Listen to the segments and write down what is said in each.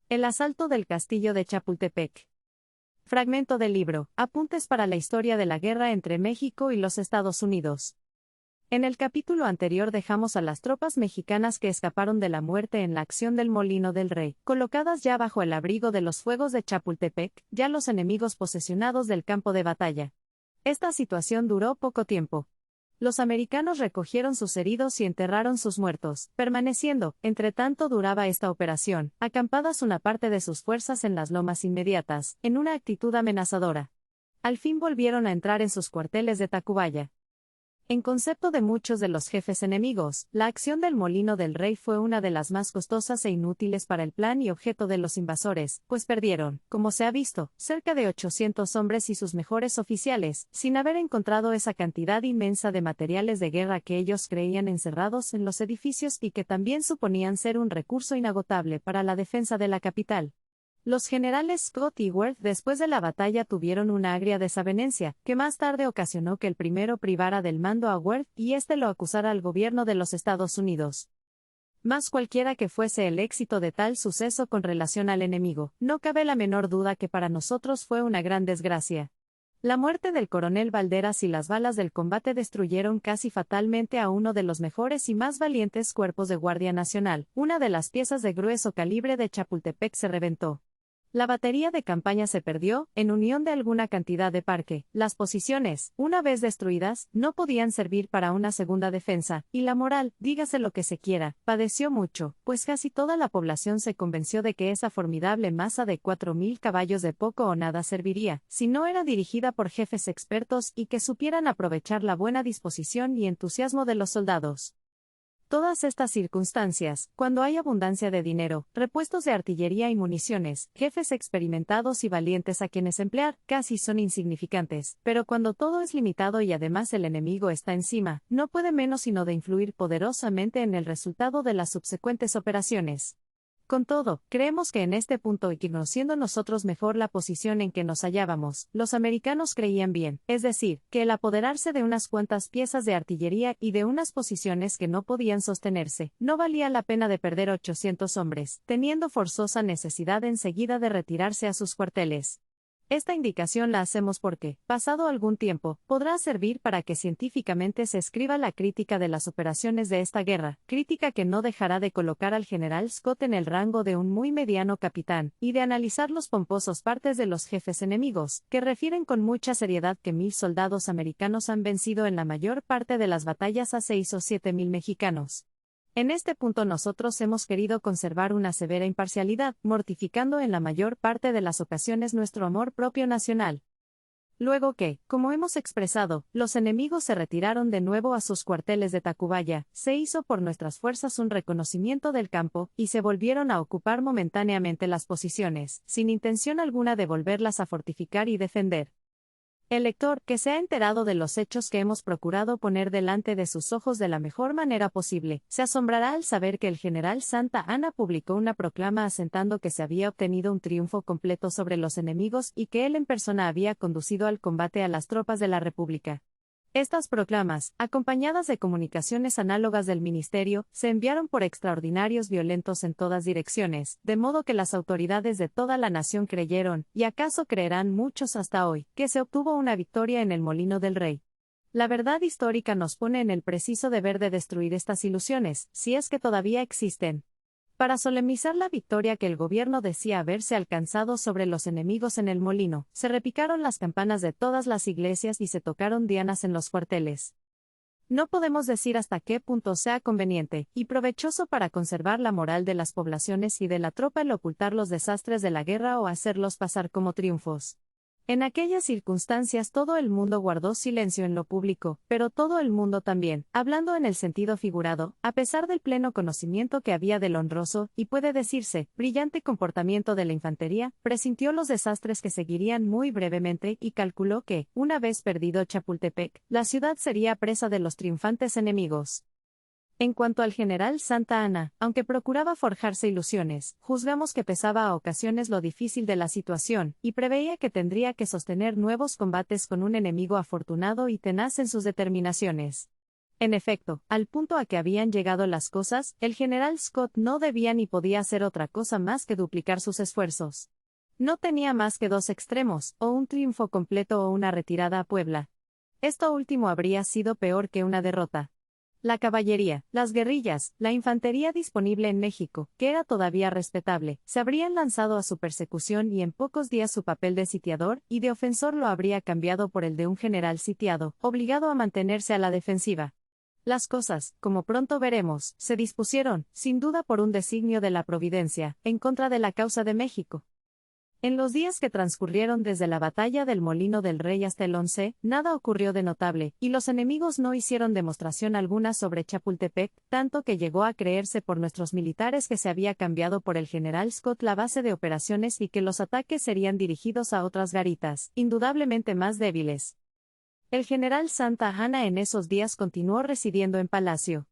El asalto del castillo de Chapultepec. Fragmento del libro, Apuntes para la historia de la guerra entre México y los Estados Unidos. En el capítulo anterior dejamos a las tropas mexicanas que escaparon de la muerte en la acción del Molino del Rey, colocadas ya bajo el abrigo de los fuegos de Chapultepec, ya los enemigos posesionados del campo de batalla. Esta situación duró poco tiempo. Los americanos recogieron sus heridos y enterraron sus muertos, permaneciendo, entre tanto duraba esta operación, acampadas una parte de sus fuerzas en las lomas inmediatas, en una actitud amenazadora. Al fin volvieron a entrar en sus cuarteles de Tacubaya. En concepto de muchos de los jefes enemigos, la acción del Molino del Rey fue una de las más costosas e inútiles para el plan y objeto de los invasores, pues perdieron, como se ha visto, cerca de 800 hombres y sus mejores oficiales, sin haber encontrado esa cantidad inmensa de materiales de guerra que ellos creían encerrados en los edificios y que también suponían ser un recurso inagotable para la defensa de la capital. Los generales Scott y Worth después de la batalla tuvieron una agria desavenencia, que más tarde ocasionó que el primero privara del mando a Worth y éste lo acusara al gobierno de los Estados Unidos. Mas cualquiera que fuese el éxito de tal suceso con relación al enemigo, no cabe la menor duda que para nosotros fue una gran desgracia. La muerte del coronel Valderas y las balas del combate destruyeron casi fatalmente a uno de los mejores y más valientes cuerpos de Guardia Nacional. Una de las piezas de grueso calibre de Chapultepec se reventó. La batería de campaña se perdió, en unión de alguna cantidad de parque. Las posiciones, una vez destruidas, no podían servir para una segunda defensa, y la moral, dígase lo que se quiera, padeció mucho, pues casi toda la población se convenció de que esa formidable masa de 4.000 caballos de poco o nada serviría, si no era dirigida por jefes expertos y que supieran aprovechar la buena disposición y entusiasmo de los soldados. Todas estas circunstancias, cuando hay abundancia de dinero, repuestos de artillería y municiones, jefes experimentados y valientes a quienes emplear, casi son insignificantes, pero cuando todo es limitado y además el enemigo está encima, no puede menos sino de influir poderosamente en el resultado de las subsecuentes operaciones. Con todo, creemos que en este punto y conociendo nosotros mejor la posición en que nos hallábamos, los americanos creían bien, es decir, que el apoderarse de unas cuantas piezas de artillería y de unas posiciones que no podían sostenerse, no valía la pena de perder 800 hombres, teniendo forzosa necesidad enseguida de retirarse a sus cuarteles. Esta indicación la hacemos porque, pasado algún tiempo, podrá servir para que científicamente se escriba la crítica de las operaciones de esta guerra, crítica que no dejará de colocar al general Scott en el rango de un muy mediano capitán, y de analizar los pomposos partes de los jefes enemigos, que refieren con mucha seriedad que 1.000 soldados americanos han vencido en la mayor parte de las batallas a 6 o 7.000 mexicanos. En este punto nosotros hemos querido conservar una severa imparcialidad, mortificando en la mayor parte de las ocasiones nuestro amor propio nacional. Luego que, como hemos expresado, los enemigos se retiraron de nuevo a sus cuarteles de Tacubaya, se hizo por nuestras fuerzas un reconocimiento del campo, y se volvieron a ocupar momentáneamente las posiciones, sin intención alguna de volverlas a fortificar y defender. El lector, que se ha enterado de los hechos que hemos procurado poner delante de sus ojos de la mejor manera posible, se asombrará al saber que el general Santa Anna publicó una proclama asentando que se había obtenido un triunfo completo sobre los enemigos y que él en persona había conducido al combate a las tropas de la República. Estas proclamas, acompañadas de comunicaciones análogas del ministerio, se enviaron por extraordinarios violentos en todas direcciones, de modo que las autoridades de toda la nación creyeron, y acaso creerán muchos hasta hoy, que se obtuvo una victoria en el Molino del Rey. La verdad histórica nos pone en el preciso deber de destruir estas ilusiones, si es que todavía existen. Para solemnizar la victoria que el gobierno decía haberse alcanzado sobre los enemigos en el molino, se repicaron las campanas de todas las iglesias y se tocaron dianas en los cuarteles. No podemos decir hasta qué punto sea conveniente y provechoso para conservar la moral de las poblaciones y de la tropa el ocultar los desastres de la guerra o hacerlos pasar como triunfos. En aquellas circunstancias todo el mundo guardó silencio en lo público, pero todo el mundo también, hablando en el sentido figurado, a pesar del pleno conocimiento que había del honroso, y puede decirse, brillante comportamiento de la infantería, presintió los desastres que seguirían muy brevemente y calculó que, una vez perdido Chapultepec, la ciudad sería presa de los triunfantes enemigos. En cuanto al general Santa Anna, aunque procuraba forjarse ilusiones, juzgamos que pesaba a ocasiones lo difícil de la situación, y preveía que tendría que sostener nuevos combates con un enemigo afortunado y tenaz en sus determinaciones. En efecto, al punto a que habían llegado las cosas, el general Scott no debía ni podía hacer otra cosa más que duplicar sus esfuerzos. No tenía más que dos extremos, o un triunfo completo o una retirada a Puebla. Esto último habría sido peor que una derrota. La caballería, las guerrillas, la infantería disponible en México, que era todavía respetable, se habrían lanzado a su persecución y en pocos días su papel de sitiador y de ofensor lo habría cambiado por el de un general sitiado, obligado a mantenerse a la defensiva. Las cosas, como pronto veremos, se dispusieron, sin duda por un designio de la Providencia, en contra de la causa de México. En los días que transcurrieron desde la batalla del Molino del Rey hasta el 11, nada ocurrió de notable, y los enemigos no hicieron demostración alguna sobre Chapultepec, tanto que llegó a creerse por nuestros militares que se había cambiado por el general Scott la base de operaciones y que los ataques serían dirigidos a otras garitas, indudablemente más débiles. El general Santa Anna en esos días continuó residiendo en Palacio.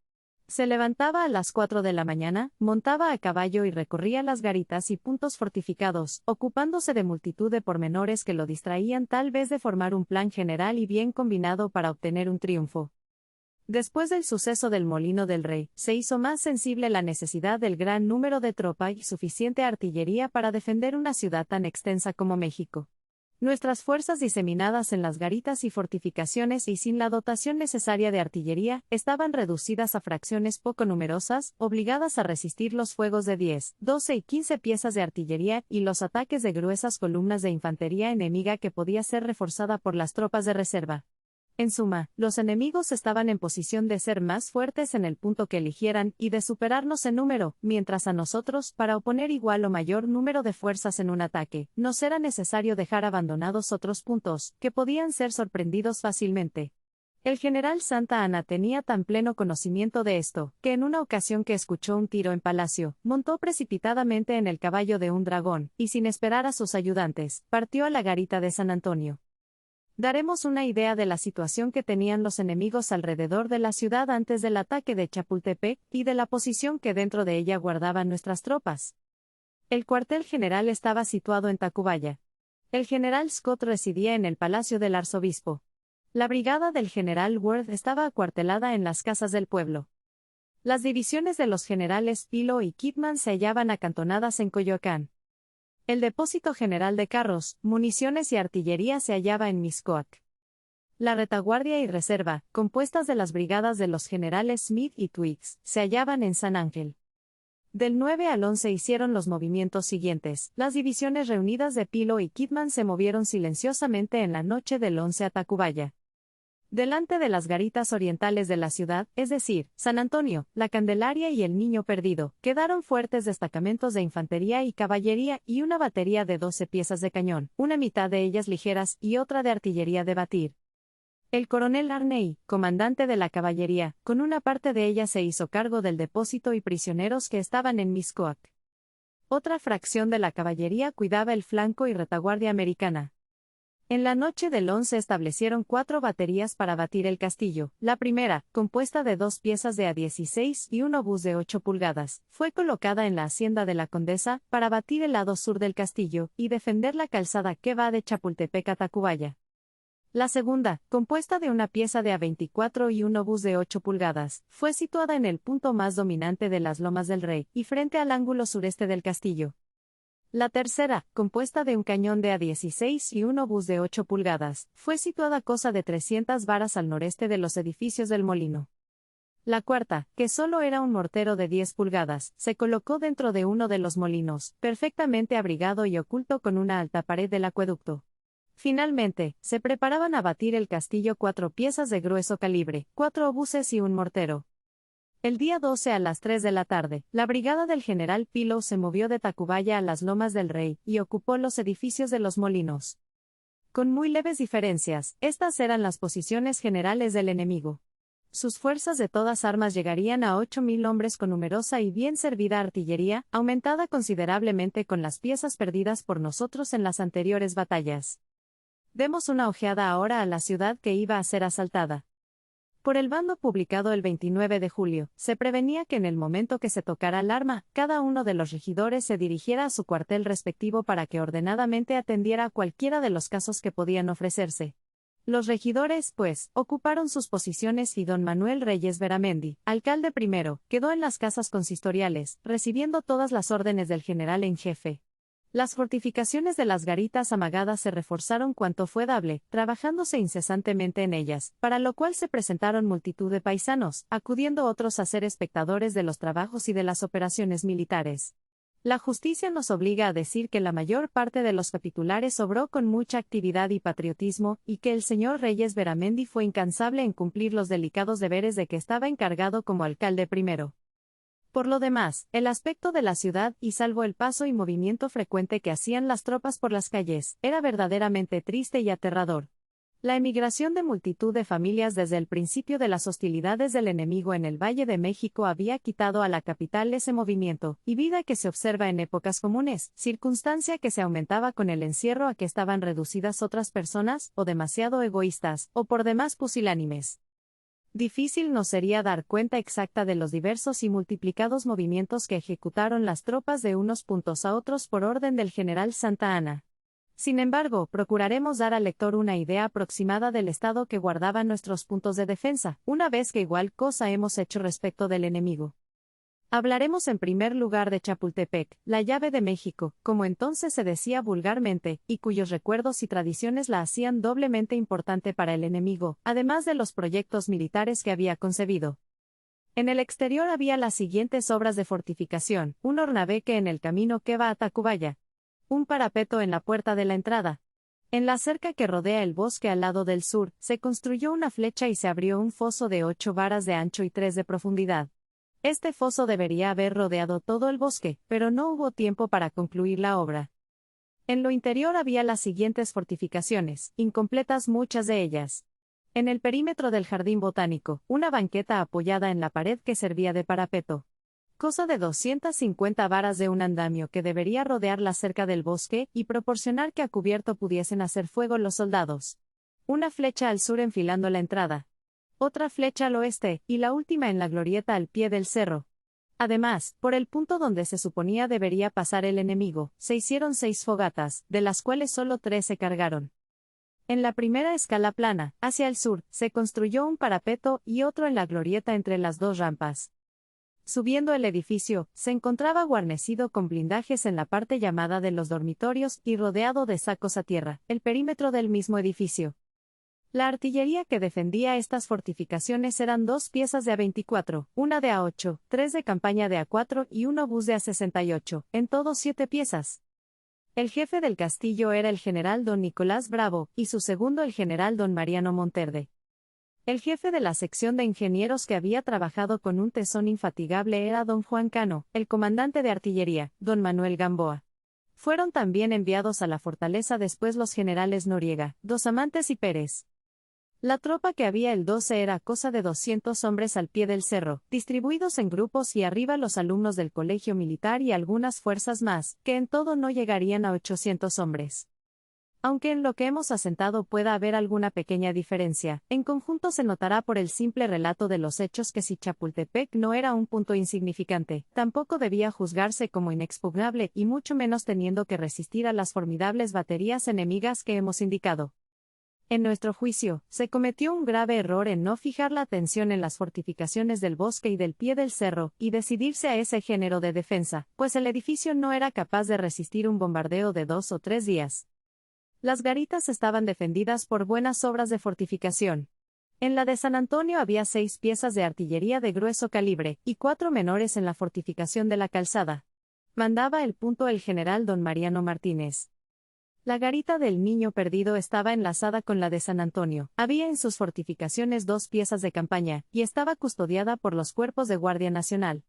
Se levantaba a las 4 de la mañana, montaba a caballo y recorría las garitas y puntos fortificados, ocupándose de multitud de pormenores que lo distraían tal vez de formar un plan general y bien combinado para obtener un triunfo. Después del suceso del Molino del Rey, se hizo más sensible la necesidad del gran número de tropa y suficiente artillería para defender una ciudad tan extensa como México. Nuestras fuerzas diseminadas en las garitas y fortificaciones y sin la dotación necesaria de artillería, estaban reducidas a fracciones poco numerosas, obligadas a resistir los fuegos de 10, 12 y 15 piezas de artillería y los ataques de gruesas columnas de infantería enemiga que podía ser reforzada por las tropas de reserva. En suma, los enemigos estaban en posición de ser más fuertes en el punto que eligieran y de superarnos en número, mientras a nosotros, para oponer igual o mayor número de fuerzas en un ataque, nos era necesario dejar abandonados otros puntos, que podían ser sorprendidos fácilmente. El general Santa Anna tenía tan pleno conocimiento de esto, que en una ocasión que escuchó un tiro en Palacio, montó precipitadamente en el caballo de un dragón, y sin esperar a sus ayudantes, partió a la garita de San Antonio. Daremos una idea de la situación que tenían los enemigos alrededor de la ciudad antes del ataque de Chapultepec, y de la posición que dentro de ella guardaban nuestras tropas. El cuartel general estaba situado en Tacubaya. El general Scott residía en el palacio del arzobispo. La brigada del general Worth estaba acuartelada en las casas del pueblo. Las divisiones de los generales Pilo y Kidman se hallaban acantonadas en Coyoacán. El depósito general de carros, municiones y artillería se hallaba en Mixcoac. La retaguardia y reserva, compuestas de las brigadas de los generales Smith y Twiggs, se hallaban en San Ángel. Del 9 al 11 hicieron los movimientos siguientes. Las divisiones reunidas de Pilo y Kidman se movieron silenciosamente en la noche del 11 a Tacubaya. Delante de las garitas orientales de la ciudad, es decir, San Antonio, La Candelaria y el Niño Perdido, quedaron fuertes destacamentos de infantería y caballería y una batería de 12 piezas de cañón, una mitad de ellas ligeras y otra de artillería de batir. El coronel Arney, comandante de la caballería, con una parte de ella se hizo cargo del depósito y prisioneros que estaban en Mixcoac. Otra fracción de la caballería cuidaba el flanco y retaguardia americana. En la noche del 11 establecieron 4 baterías para batir el castillo. La primera, compuesta de 2 piezas de A16 y un obús de 8 pulgadas, fue colocada en la hacienda de la Condesa, para batir el lado sur del castillo, y defender la calzada que va de Chapultepec a Tacubaya. La segunda, compuesta de una pieza de A24 y un obús de 8 pulgadas, fue situada en el punto más dominante de las Lomas del Rey, y frente al ángulo sureste del castillo. La tercera, compuesta de un cañón de A16 y un obús de 8 pulgadas, fue situada cosa de 300 varas al noreste de los edificios del molino. La cuarta, que solo era un mortero de 10 pulgadas, se colocó dentro de uno de los molinos, perfectamente abrigado y oculto con una alta pared del acueducto. Finalmente, se preparaban a batir el castillo 4 piezas de grueso calibre, 4 obuses y un mortero. El día 12 a las 3 de la tarde, la brigada del general Pilo se movió de Tacubaya a las Lomas del Rey y ocupó los edificios de los molinos. Con muy leves diferencias, estas eran las posiciones generales del enemigo. Sus fuerzas de todas armas llegarían a 8.000 hombres con numerosa y bien servida artillería, aumentada considerablemente con las piezas perdidas por nosotros en las anteriores batallas. Demos una ojeada ahora a la ciudad que iba a ser asaltada. Por el bando publicado el 29 de julio, se prevenía que en el momento que se tocara alarma, cada uno de los regidores se dirigiera a su cuartel respectivo para que ordenadamente atendiera a cualquiera de los casos que podían ofrecerse. Los regidores, pues, ocuparon sus posiciones y don Manuel Reyes Beramendi, alcalde primero, quedó en las casas consistoriales, recibiendo todas las órdenes del general en jefe. Las fortificaciones de las garitas amagadas se reforzaron cuanto fue dable, trabajándose incesantemente en ellas, para lo cual se presentaron multitud de paisanos, acudiendo otros a ser espectadores de los trabajos y de las operaciones militares. La justicia nos obliga a decir que la mayor parte de los capitulares obró con mucha actividad y patriotismo, y que el señor Reyes Beramendi fue incansable en cumplir los delicados deberes de que estaba encargado como alcalde primero. Por lo demás, el aspecto de la ciudad, y salvo el paso y movimiento frecuente que hacían las tropas por las calles, era verdaderamente triste y aterrador. La emigración de multitud de familias desde el principio de las hostilidades del enemigo en el Valle de México había quitado a la capital ese movimiento y vida que se observa en épocas comunes, circunstancia que se aumentaba con el encierro a que estaban reducidas otras personas, o demasiado egoístas, o por demás pusilánimes. Difícil nos sería dar cuenta exacta de los diversos y multiplicados movimientos que ejecutaron las tropas de unos puntos a otros por orden del general Santa Anna. Sin embargo, procuraremos dar al lector una idea aproximada del estado que guardaban nuestros puntos de defensa, una vez que igual cosa hemos hecho respecto del enemigo. Hablaremos en primer lugar de Chapultepec, la llave de México, como entonces se decía vulgarmente, y cuyos recuerdos y tradiciones la hacían doblemente importante para el enemigo, además de los proyectos militares que había concebido. En el exterior había las siguientes obras de fortificación: un hornabeque en el camino que va a Tacubaya, un parapeto en la puerta de la entrada. En la cerca que rodea el bosque al lado del sur, se construyó una flecha y se abrió un foso de 8 varas de ancho y 3 de profundidad. Este foso debería haber rodeado todo el bosque, pero no hubo tiempo para concluir la obra. En lo interior había las siguientes fortificaciones, incompletas muchas de ellas. En el perímetro del jardín botánico, una banqueta apoyada en la pared que servía de parapeto. Cosa de 250 varas de un andamio que debería rodear la cerca del bosque y proporcionar que a cubierto pudiesen hacer fuego los soldados. Una flecha al sur enfilando la entrada. Otra flecha al oeste, y la última en la glorieta al pie del cerro. Además, por el punto donde se suponía debería pasar el enemigo, se hicieron 6 fogatas, de las cuales solo 3 se cargaron. En la primera escala plana, hacia el sur, se construyó un parapeto y otro en la glorieta entre las 2 rampas. Subiendo el edificio, se encontraba guarnecido con blindajes en la parte llamada de los dormitorios y rodeado de sacos a tierra, el perímetro del mismo edificio. La artillería que defendía estas fortificaciones eran 2 piezas de A24, una de A8, 3 de campaña de A4 y un obús de A68, en todo 7 piezas. El jefe del castillo era el general don Nicolás Bravo, y su segundo el general don Mariano Monterde. El jefe de la sección de ingenieros que había trabajado con un tesón infatigable era don Juan Cano, el comandante de artillería, don Manuel Gamboa. Fueron también enviados a la fortaleza después los generales Noriega, Dos Amantes y Pérez. La tropa que había el 12 era cosa de 200 hombres al pie del cerro, distribuidos en grupos y arriba los alumnos del colegio militar y algunas fuerzas más, que en todo no llegarían a 800 hombres. Aunque en lo que hemos asentado pueda haber alguna pequeña diferencia, en conjunto se notará por el simple relato de los hechos que si Chapultepec no era un punto insignificante, tampoco debía juzgarse como inexpugnable y mucho menos teniendo que resistir a las formidables baterías enemigas que hemos indicado. En nuestro juicio, se cometió un grave error en no fijar la atención en las fortificaciones del bosque y del pie del cerro, y decidirse a ese género de defensa, pues el edificio no era capaz de resistir un bombardeo de 2 o 3 días. Las garitas estaban defendidas por buenas obras de fortificación. En la de San Antonio había 6 piezas de artillería de grueso calibre, y 4 menores en la fortificación de la Calzada. Mandaba el punto el general don Mariano Martínez. La garita del Niño Perdido estaba enlazada con la de San Antonio. Había en sus fortificaciones 2 piezas de campaña, y estaba custodiada por los cuerpos de Guardia Nacional.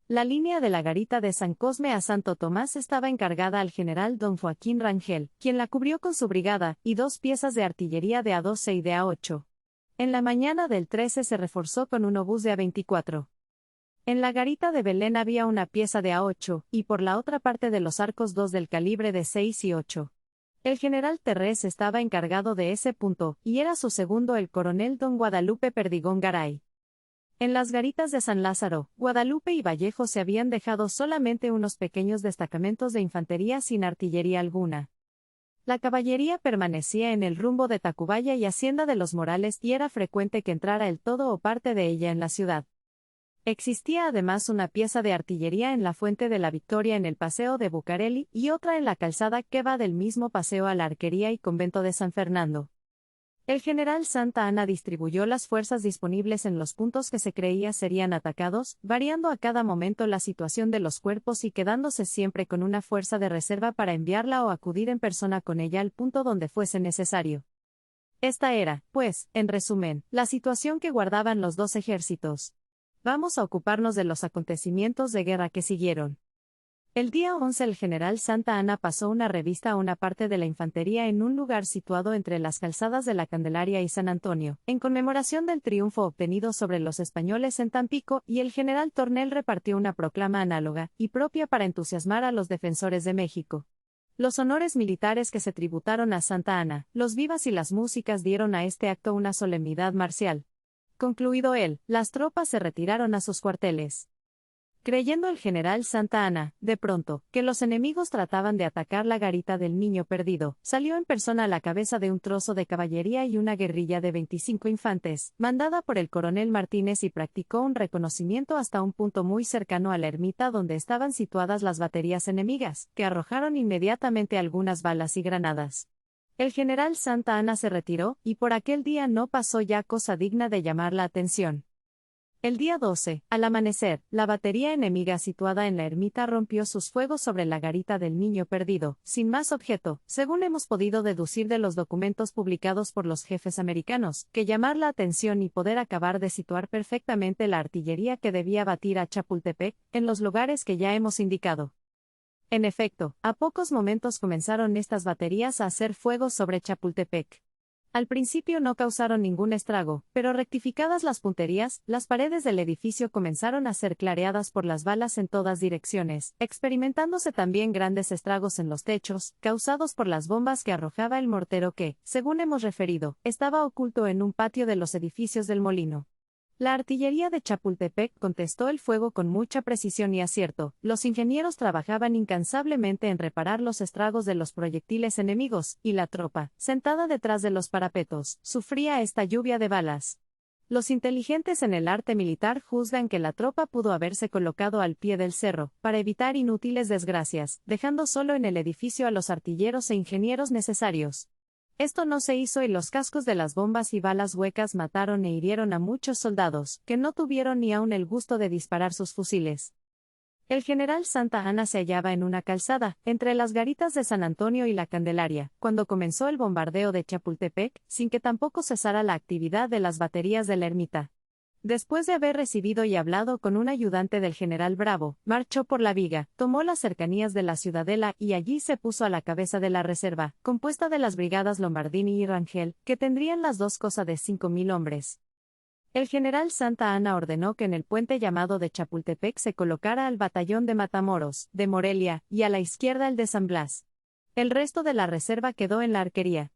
La línea de la garita de San Cosme a Santo Tomás estaba encargada al general don Joaquín Rangel, quien la cubrió con su brigada, y 2 piezas de artillería de A12 y de A8. En la mañana del 13 se reforzó con un obús de A24. En la garita de Belén había una pieza de A8, y por la otra parte de los arcos 2 del calibre de 6 y 8. El general Terrés estaba encargado de ese punto, y era su segundo el coronel don Guadalupe Perdigón Garay. En las garitas de San Lázaro, Guadalupe y Vallejo se habían dejado solamente unos pequeños destacamentos de infantería sin artillería alguna. La caballería permanecía en el rumbo de Tacubaya y Hacienda de los Morales y era frecuente que entrara el todo o parte de ella en la ciudad. Existía además una pieza de artillería en la Fuente de la Victoria en el Paseo de Bucareli y otra en la calzada que va del mismo paseo a la Arquería y Convento de San Fernando. El general Santa Anna distribuyó las fuerzas disponibles en los puntos que se creía serían atacados, variando a cada momento la situación de los cuerpos y quedándose siempre con una fuerza de reserva para enviarla o acudir en persona con ella al punto donde fuese necesario. Esta era, pues, en resumen, la situación que guardaban los dos ejércitos. Vamos a ocuparnos de los acontecimientos de guerra que siguieron. El día 11 el general Santa Anna pasó una revista a una parte de la infantería en un lugar situado entre las calzadas de la Candelaria y San Antonio, en conmemoración del triunfo obtenido sobre los españoles en Tampico, y el general Tornel repartió una proclama análoga y propia para entusiasmar a los defensores de México. Los honores militares que se tributaron a Santa Anna, los vivas y las músicas dieron a este acto una solemnidad marcial. Concluido él, las tropas se retiraron a sus cuarteles. Creyendo el general Santa Anna, de pronto, que los enemigos trataban de atacar la garita del Niño Perdido, salió en persona a la cabeza de un trozo de caballería y una guerrilla de 25 infantes, mandada por el coronel Martínez, y practicó un reconocimiento hasta un punto muy cercano a la ermita donde estaban situadas las baterías enemigas, que arrojaron inmediatamente algunas balas y granadas. El general Santa Anna se retiró, y por aquel día no pasó ya cosa digna de llamar la atención. El día 12, al amanecer, la batería enemiga situada en la ermita rompió sus fuegos sobre la garita del Niño Perdido, sin más objeto, según hemos podido deducir de los documentos publicados por los jefes americanos, que llamar la atención y poder acabar de situar perfectamente la artillería que debía batir a Chapultepec, en los lugares que ya hemos indicado. En efecto, a pocos momentos comenzaron estas baterías a hacer fuego sobre Chapultepec. Al principio no causaron ningún estrago, pero rectificadas las punterías, las paredes del edificio comenzaron a ser clareadas por las balas en todas direcciones, experimentándose también grandes estragos en los techos, causados por las bombas que arrojaba el mortero que, según hemos referido, estaba oculto en un patio de los edificios del molino. La artillería de Chapultepec contestó el fuego con mucha precisión y acierto. Los ingenieros trabajaban incansablemente en reparar los estragos de los proyectiles enemigos, y la tropa, sentada detrás de los parapetos, sufría esta lluvia de balas. Los inteligentes en el arte militar juzgan que la tropa pudo haberse colocado al pie del cerro, para evitar inútiles desgracias, dejando solo en el edificio a los artilleros e ingenieros necesarios. Esto no se hizo y los cascos de las bombas y balas huecas mataron e hirieron a muchos soldados, que no tuvieron ni aun el gusto de disparar sus fusiles. El general Santa Anna se hallaba en una calzada, entre las garitas de San Antonio y la Candelaria, cuando comenzó el bombardeo de Chapultepec, sin que tampoco cesara la actividad de las baterías de la ermita. Después de haber recibido y hablado con un ayudante del general Bravo, marchó por la viga, tomó las cercanías de la ciudadela y allí se puso a la cabeza de la reserva, compuesta de las brigadas Lombardini y Rangel, que tendrían las dos cosa de 5.000 hombres. El general Santa Anna ordenó que en el puente llamado de Chapultepec se colocara al batallón de Matamoros, de Morelia, y a la izquierda el de San Blas. El resto de la reserva quedó en la arquería,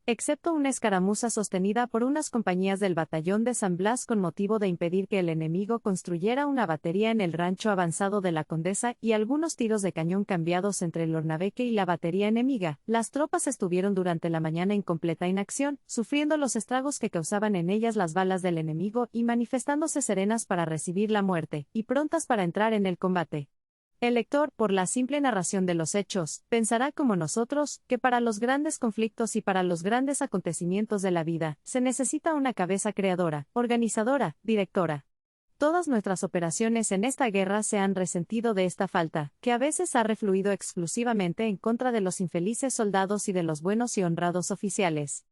excepto una escaramuza sostenida por unas compañías del batallón de San Blas con motivo de impedir que el enemigo construyera una batería en el rancho avanzado de la Condesa, y algunos tiros de cañón cambiados entre el Ornabeque y la batería enemiga. Las tropas estuvieron durante la mañana en completa inacción, sufriendo los estragos que causaban en ellas las balas del enemigo y manifestándose serenas para recibir la muerte, y prontas para entrar en el combate. El lector, por la simple narración de los hechos, pensará como nosotros, que para los grandes conflictos y para los grandes acontecimientos de la vida, se necesita una cabeza creadora, organizadora, directora. Todas nuestras operaciones en esta guerra se han resentido de esta falta, que a veces ha refluido exclusivamente en contra de los infelices soldados y de los buenos y honrados oficiales.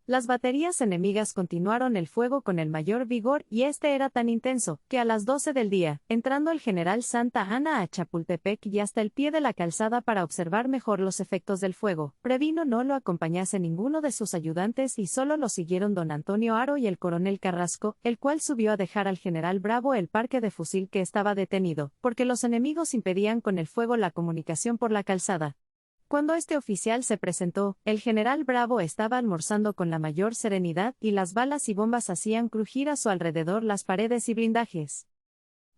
Las baterías enemigas continuaron el fuego con el mayor vigor y este era tan intenso, que a las 12 del día, entrando el general Santa Anna a Chapultepec y hasta el pie de la calzada para observar mejor los efectos del fuego, previno no lo acompañase ninguno de sus ayudantes y solo lo siguieron don Antonio Haro y el coronel Carrasco, el cual subió a dejar al general Bravo el parque de fusil que estaba detenido, porque los enemigos impedían con el fuego la comunicación por la calzada. Cuando este oficial se presentó, el general Bravo estaba almorzando con la mayor serenidad y las balas y bombas hacían crujir a su alrededor las paredes y blindajes.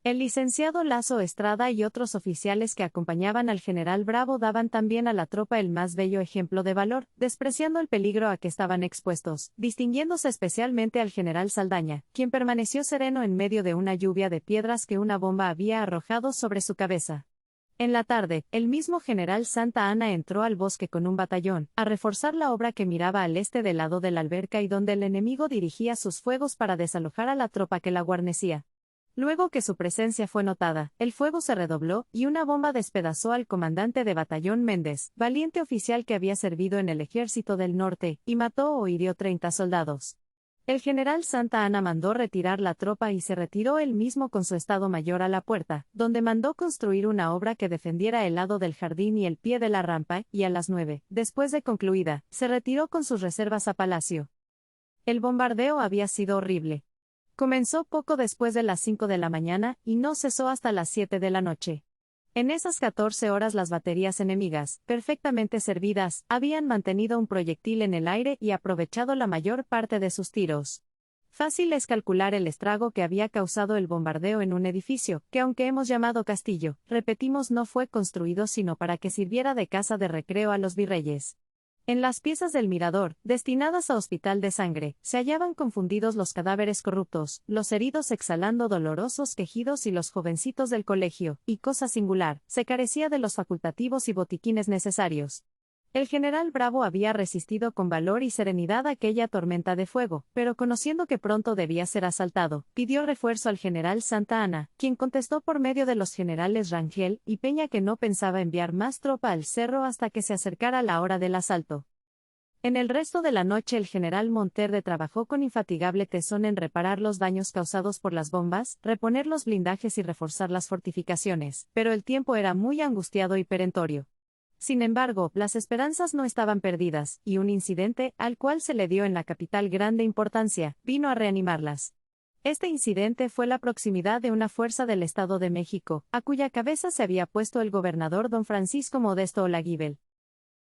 El licenciado Lazo Estrada y otros oficiales que acompañaban al general Bravo daban también a la tropa el más bello ejemplo de valor, despreciando el peligro a que estaban expuestos, distinguiéndose especialmente al general Saldaña, quien permaneció sereno en medio de una lluvia de piedras que una bomba había arrojado sobre su cabeza. En la tarde, el mismo general Santa Anna entró al bosque con un batallón, a reforzar la obra que miraba al este del lado de la alberca y donde el enemigo dirigía sus fuegos para desalojar a la tropa que la guarnecía. Luego que su presencia fue notada, el fuego se redobló y una bomba despedazó al comandante de batallón Méndez, valiente oficial que había servido en el ejército del norte, y mató o hirió 30 soldados. El general Santa Anna mandó retirar la tropa y se retiró él mismo con su estado mayor a la puerta, donde mandó construir una obra que defendiera el lado del jardín y el pie de la rampa, y a las 9, después de concluida, se retiró con sus reservas a palacio. El bombardeo había sido horrible. Comenzó poco después de las 5 de la mañana y no cesó hasta las 7 de la noche. En esas 14 horas las baterías enemigas, perfectamente servidas, habían mantenido un proyectil en el aire y aprovechado la mayor parte de sus tiros. Fácil es calcular el estrago que había causado el bombardeo en un edificio, que aunque hemos llamado castillo, repetimos no fue construido sino para que sirviera de casa de recreo a los virreyes. En las piezas del mirador, destinadas a hospital de sangre, se hallaban confundidos los cadáveres corruptos, los heridos exhalando dolorosos quejidos y los jovencitos del colegio, y cosa singular, se carecía de los facultativos y botiquines necesarios. El general Bravo había resistido con valor y serenidad aquella tormenta de fuego, pero conociendo que pronto debía ser asaltado, pidió refuerzo al general Santa Anna, quien contestó por medio de los generales Rangel y Peña que no pensaba enviar más tropa al cerro hasta que se acercara la hora del asalto. En el resto de la noche el general Monterde trabajó con infatigable tesón en reparar los daños causados por las bombas, reponer los blindajes y reforzar las fortificaciones, pero el tiempo era muy angustiado y perentorio. Sin embargo, las esperanzas no estaban perdidas, y un incidente, al cual se le dio en la capital grande importancia, vino a reanimarlas. Este incidente fue la proximidad de una fuerza del Estado de México, a cuya cabeza se había puesto el gobernador don Francisco Modesto Olaguibel.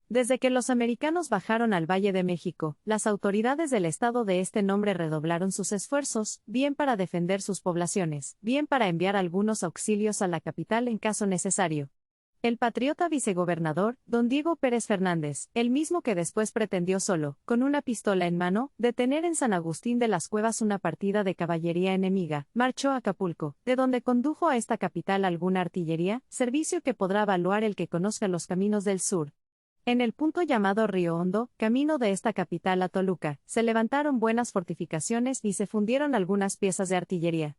Desde que los americanos bajaron al Valle de México, las autoridades del estado de este nombre redoblaron sus esfuerzos, bien para defender sus poblaciones, bien para enviar algunos auxilios a la capital en caso necesario. El patriota vicegobernador, don Diego Pérez Fernández, el mismo que después pretendió solo, con una pistola en mano, detener en San Agustín de las Cuevas una partida de caballería enemiga, marchó a Acapulco, de donde condujo a esta capital alguna artillería, servicio que podrá evaluar el que conozca los caminos del sur. En el punto llamado Río Hondo, camino de esta capital a Toluca, se levantaron buenas fortificaciones y se fundieron algunas piezas de artillería.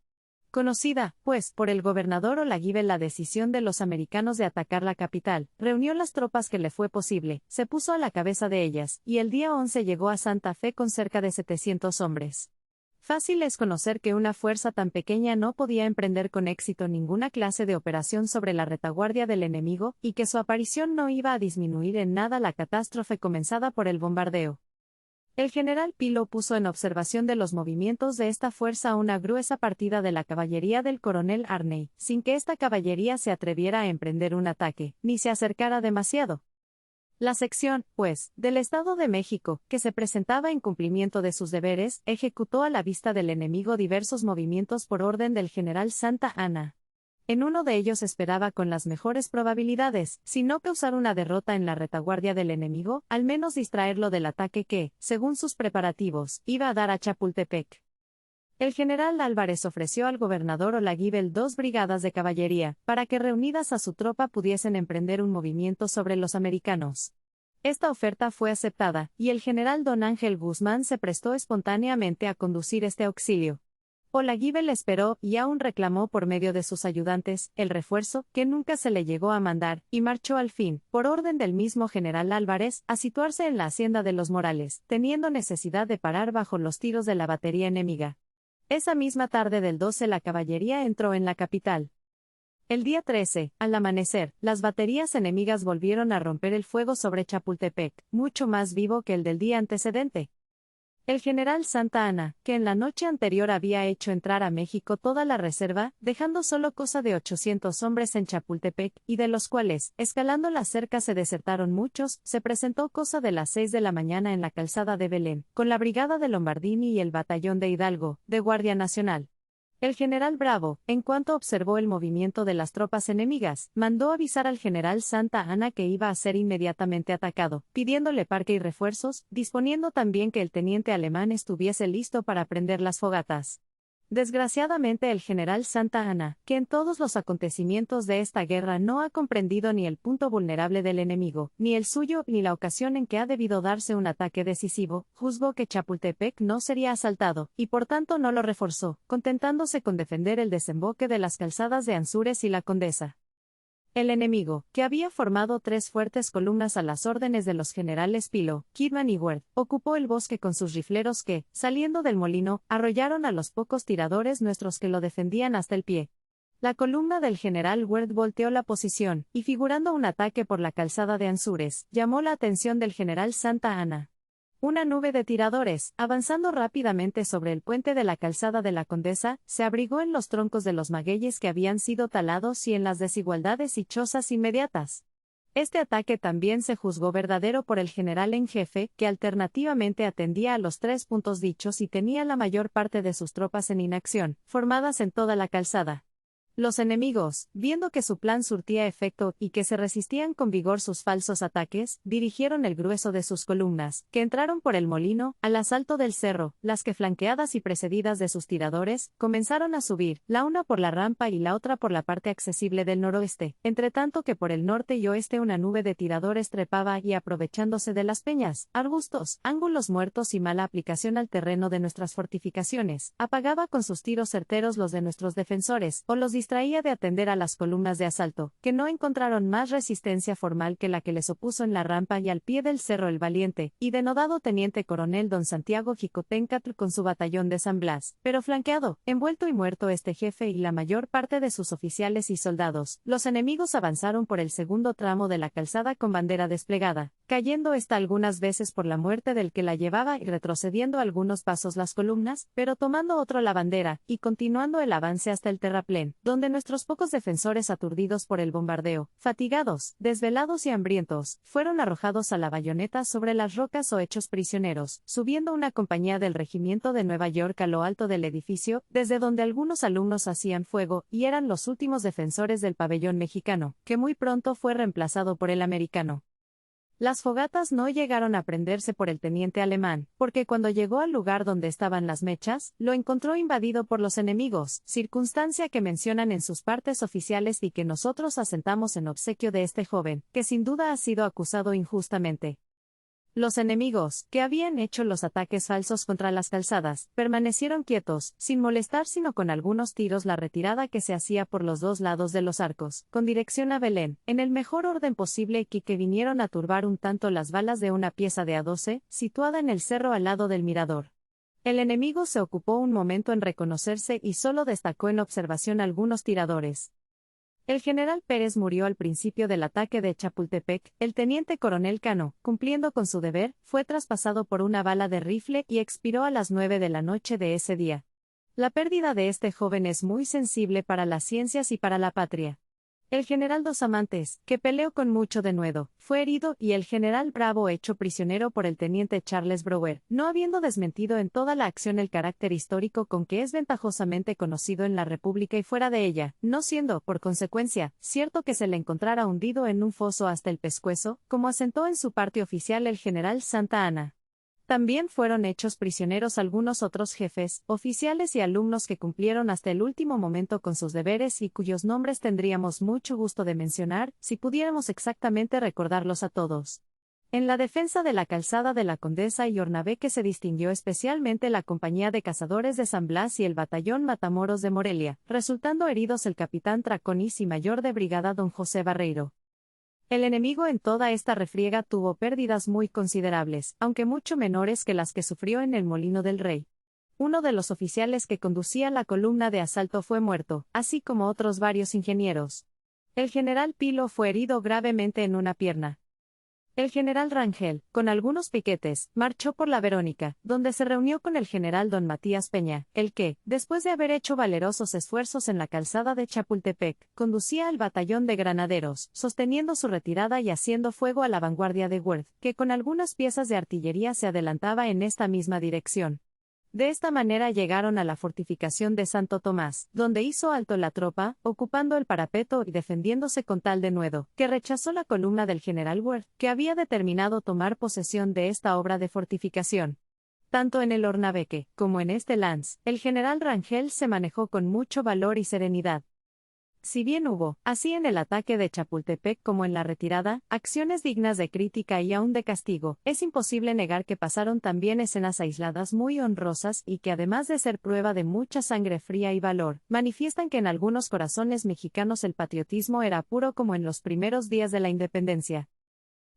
Conocida, pues, por el gobernador Olaguibel la decisión de los americanos de atacar la capital, reunió las tropas que le fue posible, se puso a la cabeza de ellas, y el día 11 llegó a Santa Fe con cerca de 700 hombres. Fácil es conocer que una fuerza tan pequeña no podía emprender con éxito ninguna clase de operación sobre la retaguardia del enemigo, y que su aparición no iba a disminuir en nada la catástrofe comenzada por el bombardeo. El general Pilo puso en observación de los movimientos de esta fuerza una gruesa partida de la caballería del coronel Arney, sin que esta caballería se atreviera a emprender un ataque, ni se acercara demasiado. La sección, pues, del Estado de México, que se presentaba en cumplimiento de sus deberes, ejecutó a la vista del enemigo diversos movimientos por orden del general Santa Anna. En uno de ellos esperaba con las mejores probabilidades, si no causar una derrota en la retaguardia del enemigo, al menos distraerlo del ataque que, según sus preparativos, iba a dar a Chapultepec. El general Álvarez ofreció al gobernador Olaguibel 2 brigadas de caballería, para que reunidas a su tropa pudiesen emprender un movimiento sobre los americanos. Esta oferta fue aceptada, y el general don Ángel Guzmán se prestó espontáneamente a conducir este auxilio. Olaguibel esperó y aún reclamó por medio de sus ayudantes el refuerzo, que nunca se le llegó a mandar, y marchó al fin, por orden del mismo general Álvarez, a situarse en la hacienda de los Morales, teniendo necesidad de parar bajo los tiros de la batería enemiga. Esa misma tarde del 12 la caballería entró en la capital. El día 13, al amanecer, las baterías enemigas volvieron a romper el fuego sobre Chapultepec, mucho más vivo que el del día antecedente. El general Santa Anna, que en la noche anterior había hecho entrar a México toda la reserva, dejando solo cosa de 800 hombres en Chapultepec, y de los cuales, escalando la cerca se desertaron muchos, se presentó cosa de las 6 de la mañana en la calzada de Belén, con la brigada de Lombardini y el batallón de Hidalgo, de Guardia Nacional. El general Bravo, en cuanto observó el movimiento de las tropas enemigas, mandó avisar al general Santa Anna que iba a ser inmediatamente atacado, pidiéndole parque y refuerzos, disponiendo también que el teniente alemán estuviese listo para prender las fogatas. Desgraciadamente el general Santa Anna, que en todos los acontecimientos de esta guerra no ha comprendido ni el punto vulnerable del enemigo, ni el suyo, ni la ocasión en que ha debido darse un ataque decisivo, juzgó que Chapultepec no sería asaltado, y por tanto no lo reforzó, contentándose con defender el desemboque de las calzadas de Ansúrez y la Condesa. El enemigo, que había formado 3 fuertes columnas a las órdenes de los generales Pilo, Kidman y Ward, ocupó el bosque con sus rifleros que, saliendo del molino, arrollaron a los pocos tiradores nuestros que lo defendían hasta el pie. La columna del general Ward volteó la posición, y figurando un ataque por la calzada de Ansúrez, llamó la atención del general Santa Anna. Una nube de tiradores, avanzando rápidamente sobre el puente de la calzada de la Condesa, se abrigó en los troncos de los magueyes que habían sido talados y en las desigualdades y chozas inmediatas. Este ataque también se juzgó verdadero por el general en jefe, que alternativamente atendía a los 3 puntos dichos y tenía la mayor parte de sus tropas en inacción, formadas en toda la calzada. Los enemigos, viendo que su plan surtía efecto y que se resistían con vigor sus falsos ataques, dirigieron el grueso de sus columnas, que entraron por el molino, al asalto del cerro, las que flanqueadas y precedidas de sus tiradores, comenzaron a subir, la una por la rampa y la otra por la parte accesible del noroeste, entre tanto que por el norte y oeste una nube de tiradores trepaba y aprovechándose de las peñas, arbustos, ángulos muertos y mala aplicación al terreno de nuestras fortificaciones, apagaba con sus tiros certeros los de nuestros defensores, o los distraía de atender a las columnas de asalto, que no encontraron más resistencia formal que la que les opuso en la rampa y al pie del cerro el valiente y denodado teniente coronel don Santiago Jicotencatl con su batallón de San Blas, pero flanqueado, envuelto y muerto este jefe y la mayor parte de sus oficiales y soldados, los enemigos avanzaron por el segundo tramo de la calzada con bandera desplegada, cayendo esta algunas veces por la muerte del que la llevaba y retrocediendo algunos pasos las columnas, pero tomando otro la bandera, y continuando el avance hasta el terraplén, donde nuestros pocos defensores aturdidos por el bombardeo, fatigados, desvelados y hambrientos, fueron arrojados a la bayoneta sobre las rocas o hechos prisioneros, subiendo una compañía del regimiento de Nueva York a lo alto del edificio, desde donde algunos alumnos hacían fuego, y eran los últimos defensores del pabellón mexicano, que muy pronto fue reemplazado por el americano. Las fogatas no llegaron a prenderse por el teniente alemán, porque cuando llegó al lugar donde estaban las mechas, lo encontró invadido por los enemigos, circunstancia que mencionan en sus partes oficiales y que nosotros asentamos en obsequio de este joven, que sin duda ha sido acusado injustamente. Los enemigos, que habían hecho los ataques falsos contra las calzadas, permanecieron quietos, sin molestar sino con algunos tiros la retirada que se hacía por los 2 lados de los arcos, con dirección a Belén, en el mejor orden posible y que vinieron a turbar un tanto las balas de una pieza de A12, situada en el cerro al lado del mirador. El enemigo se ocupó un momento en reconocerse y solo destacó en observación algunos tiradores. El general Pérez murió al principio del ataque de Chapultepec. El teniente coronel Cano, cumpliendo con su deber, fue traspasado por una bala de rifle y expiró a las 9 de la noche de ese día. La pérdida de este joven es muy sensible para las ciencias y para la patria. El general Dos Amantes, que peleó con mucho denuedo, fue herido y el general Bravo hecho prisionero por el teniente Charles Brouwer, no habiendo desmentido en toda la acción el carácter histórico con que es ventajosamente conocido en la República y fuera de ella, no siendo, por consecuencia, cierto que se le encontrara hundido en un foso hasta el pescuezo, como asentó en su parte oficial el general Santa Anna. También fueron hechos prisioneros algunos otros jefes, oficiales y alumnos que cumplieron hasta el último momento con sus deberes y cuyos nombres tendríamos mucho gusto de mencionar, si pudiéramos exactamente recordarlos a todos. En la defensa de la calzada de la Condesa y Ornabeque se distinguió especialmente la compañía de cazadores de San Blas y el batallón Matamoros de Morelia, resultando heridos el capitán Traconis y mayor de brigada don José Barreiro. El enemigo en toda esta refriega tuvo pérdidas muy considerables, aunque mucho menores que las que sufrió en el Molino del Rey. Uno de los oficiales que conducía la columna de asalto fue muerto, así como otros varios ingenieros. El general Pilo fue herido gravemente en una pierna. El general Rangel, con algunos piquetes, marchó por la Verónica, donde se reunió con el general don Matías Peña, el que, después de haber hecho valerosos esfuerzos en la calzada de Chapultepec, conducía al batallón de granaderos, sosteniendo su retirada y haciendo fuego a la vanguardia de Worth, que con algunas piezas de artillería se adelantaba en esta misma dirección. De esta manera llegaron a la fortificación de Santo Tomás, donde hizo alto la tropa, ocupando el parapeto y defendiéndose con tal denuedo, que rechazó la columna del general Ward, que había determinado tomar posesión de esta obra de fortificación. Tanto en el Ornabeque, como en este Lance, el general Rangel se manejó con mucho valor y serenidad. Si bien hubo, así en el ataque de Chapultepec como en la retirada, acciones dignas de crítica y aún de castigo, es imposible negar que pasaron también escenas aisladas muy honrosas y que además de ser prueba de mucha sangre fría y valor, manifiestan que en algunos corazones mexicanos el patriotismo era puro como en los primeros días de la independencia.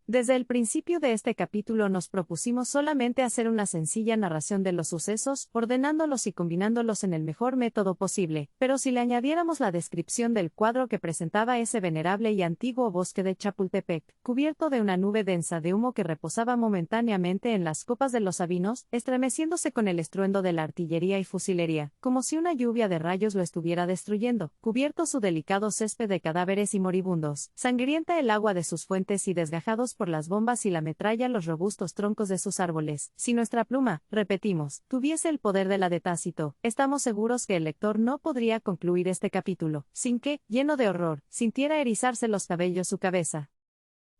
Desde el principio de este capítulo nos propusimos solamente hacer una sencilla narración de los sucesos, ordenándolos y combinándolos en el mejor método posible, pero si le añadiéramos la descripción del cuadro que presentaba ese venerable y antiguo bosque de Chapultepec, cubierto de una nube densa de humo que reposaba momentáneamente en las copas de los sabinos, estremeciéndose con el estruendo de la artillería y fusilería, como si una lluvia de rayos lo estuviera destruyendo, cubierto su delicado césped de cadáveres y moribundos, sangrienta el agua de sus fuentes y desgajados por las bombas y la metralla los robustos troncos de sus árboles. Si nuestra pluma, repetimos, tuviese el poder de la de Tácito, estamos seguros que el lector no podría concluir este capítulo, sin que, lleno de horror, sintiera erizarse los cabellos su cabeza.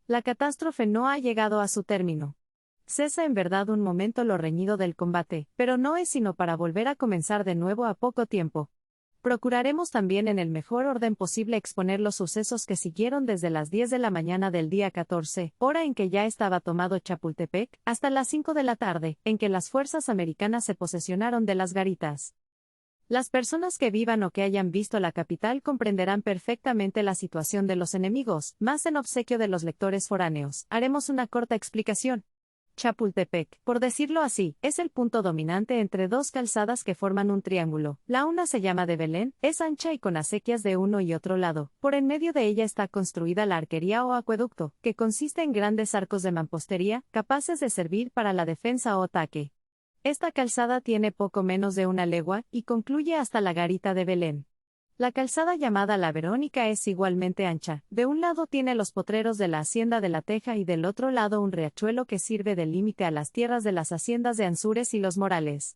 La catástrofe no ha llegado a su término. Cesa en verdad un momento lo reñido del combate, pero no es sino para volver a comenzar de nuevo a poco tiempo. Procuraremos también en el mejor orden posible exponer los sucesos que siguieron desde las 10 de la mañana del día 14, hora en que ya estaba tomado Chapultepec, hasta las 5 de la tarde, en que las fuerzas americanas se posesionaron de las garitas. Las personas que vivan o que hayan visto la capital comprenderán perfectamente la situación de los enemigos, más en obsequio de los lectores foráneos. Haremos una corta explicación. Chapultepec, por decirlo así, es el punto dominante entre dos calzadas que forman un triángulo. La una se llama de Belén, es ancha y con acequias de uno y otro lado. Por en medio de ella está construida la arquería o acueducto, que consiste en grandes arcos de mampostería, capaces de servir para la defensa o ataque. Esta calzada tiene poco menos de una legua, y concluye hasta la garita de Belén. La calzada llamada La Verónica es igualmente ancha. De un lado tiene los potreros de la hacienda de La Teja y del otro lado un riachuelo que sirve de límite a las tierras de las haciendas de Ansúrez y Los Morales.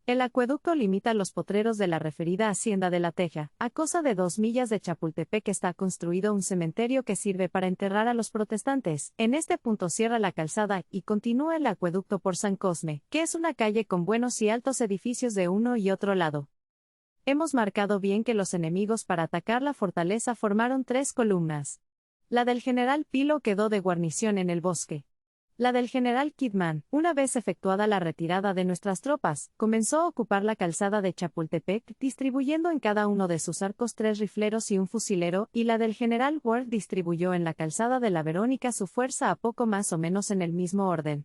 El acueducto limita los potreros de la referida hacienda de La Teja. A cosa de 2 millas de Chapultepec está construido un cementerio que sirve para enterrar a los protestantes. En este punto cierra la calzada y continúa el acueducto por San Cosme, que es una calle con buenos y altos edificios de uno y otro lado. Hemos marcado bien que los enemigos para atacar la fortaleza formaron 3 columnas. La del general Pilo quedó de guarnición en el bosque. La del general Kidman, una vez efectuada la retirada de nuestras tropas, comenzó a ocupar la calzada de Chapultepec, distribuyendo en cada uno de sus arcos 3 rifleros y un fusilero, y la del general Ward distribuyó en la calzada de la Verónica su fuerza a poco más o menos en el mismo orden.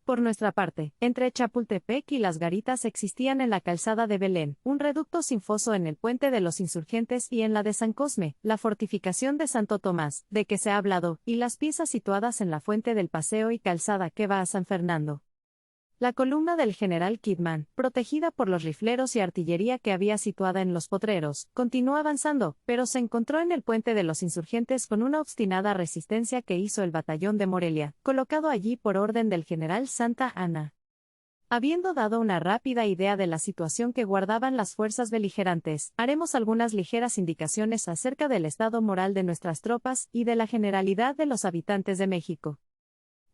Por nuestra parte, entre Chapultepec y las garitas existían en la calzada de Belén, un reducto sin foso en el puente de los insurgentes y en la de San Cosme, la fortificación de Santo Tomás, de que se ha hablado, y las piezas situadas en la fuente del Paseo y calzada que va a San Fernando. La columna del general Kidman, protegida por los rifleros y artillería que había situada en los potreros, continuó avanzando, pero se encontró en el puente de los insurgentes con una obstinada resistencia que hizo el batallón de Morelia, colocado allí por orden del general Santa Anna. Habiendo dado una rápida idea de la situación que guardaban las fuerzas beligerantes, haremos algunas ligeras indicaciones acerca del estado moral de nuestras tropas y de la generalidad de los habitantes de México.